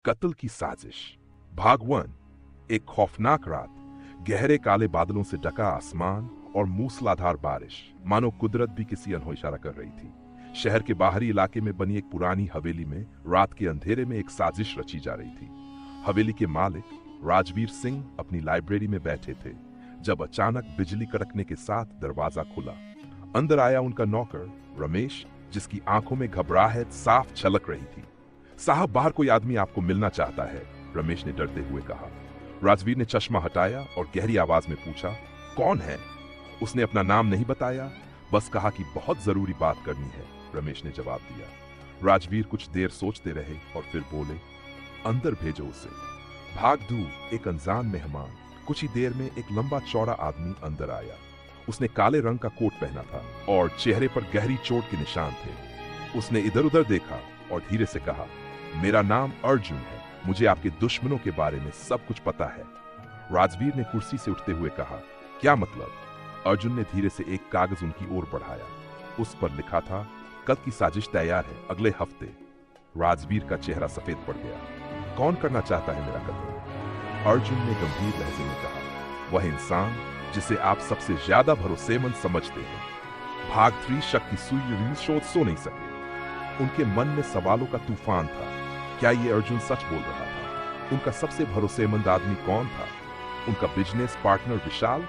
कत्ल की साजिश। भाग 1। एक खौफनाक रात। गहरे काले बादलों से ढका आसमान और मूसलाधार बारिश, मानो कुदरत भी किसी अनहोनी इशारा कर रही थी। शहर के बाहरी इलाके में बनी एक पुरानी हवेली में रात के अंधेरे में एक साजिश रची जा रही थी। हवेली के मालिक राजवीर सिंह अपनी लाइब्रेरी में बैठे थे जब अचानक बिजली कड़कने के साथ दरवाजा खुला। अंदर आया उनका नौकर रमेश, जिसकी आंखों में घबराहट साफ झलक रही थी। साहब, बाहर कोई आदमी आपको मिलना चाहता है, रमेश ने डरते हुए कहा। राजवीर ने चश्मा हटाया और गहरी आवाज में पूछा, कौन है? उसने अपना नाम नहीं बताया, बस कहा कि बहुत जरूरी बात करनी है, रमेश ने जवाब दिया। राजवीर कुछ देर सोचते रहे और फिर बोले, अंदर भेजो उसे। भाग 2। एक अनजान मेहमान। कुछ ही देर में एक लंबा चौड़ा आदमी अंदर आया। उसने काले रंग का कोट पहना था और चेहरे पर गहरी चोट के निशान थे। उसने इधर उधर देखा और धीरे से कहा, मेरा नाम अर्जुन है, मुझे आपके दुश्मनों के बारे में सब कुछ पता है। राजवीर ने कुर्सी से उठते हुए कहा, क्या मतलब? अर्जुन ने धीरे से एक कागज उनकी ओर बढ़ाया। उस पर लिखा था, कल की साजिश तैयार है, अगले हफ्ते। राजवीर का चेहरा सफेद पड़ गया। कौन करना चाहता है मेरा कत्ल? अर्जुन ने गंभीर लहजे में कहा, वह इंसान जिसे आप सबसे ज्यादा भरोसेमंद समझते हैं। भाग 3। शक की सुई शोध सो नहीं सके। उनके मन में सवालों का तूफान था। क्या ये अर्जुन सच बोल रहा था? उनका सबसे भरोसेमंद आदमी कौन था? उनका बिजनेस पार्टनर विशाल,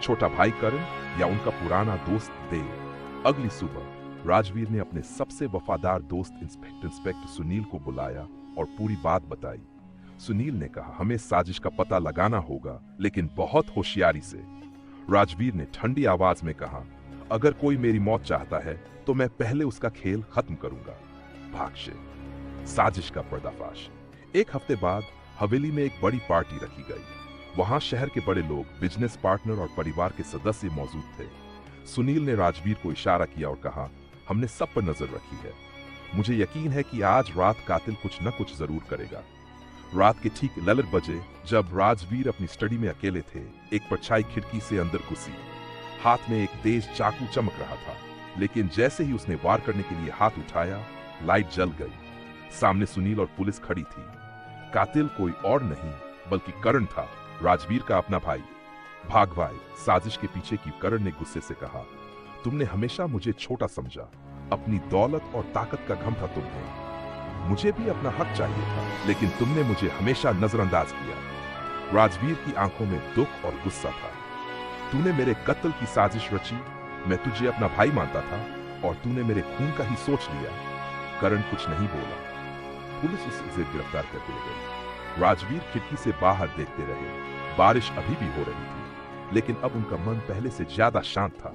छोटा भाई करण, या उनका पुराना दोस्त देव? अगली सुबह राजवीर ने अपने सबसे वफादार दोस्त इंस्पेक्टर सुनील को बुलाया और पूरी बात बताई। सुनील ने कहा, हमें साजिश का पता लगाना होगा, लेकिन बहुत होशियारी से। राजवीर ने ठंडी आवाज में कहा, अगर कोई मेरी मौत चाहता है तो मैं पहले उसका खेल खत्म करूंगा। भाग्य। साजिश का पर्दाफाश। एक हफ्ते बाद हवेली में एक बड़ी पार्टी रखी गई। वहां शहर के बड़े लोग, बिजनेस पार्टनर और परिवार के सदस्य मौजूद थे। सुनील ने राजवीर को इशारा किया और कहा, हमने सब पर नजर रखी है। मुझे यकीन है कि आज रात कातिल कुछ न कुछ जरूर करेगा। रात के ठीक 11 बजे जब राजवीर अपनी स्टडी में अकेले थे, एक परछाई खिड़की से अंदर घुसी। हाथ में एक तेज चाकू चमक रहा था, लेकिन जैसे ही उसने वार करने के लिए हाथ उठाया, लाइट जल गई। सामने सुनील और पुलिस खड़ी थी। कातिल कोई और नहीं बल्कि करण था, राजवीर का अपना भाई। भाग भाई। साजिश के पीछे की करण ने गुस्से से कहा, तुमने हमेशा मुझे छोटा समझा, अपनी दौलत और ताकत का घमंड था तुम्हें। मुझे भी अपना हक चाहिए था, लेकिन तुमने मुझे हमेशा नजरअंदाज किया। राजवीर की आंखों में दुख और गुस्सा था। तूने मेरे कत्ल की साजिश रची, मैं तुझे अपना भाई मानता था और तूने मेरे खून का ही सोच लिया। करण कुछ नहीं बोला। पुलिस उसे गिरफ्तार करके ले गई। राजवीर खिड़की से बाहर देखते रहे। बारिश अभी भी हो रही थी, लेकिन अब उनका मन पहले से ज्यादा शांत था।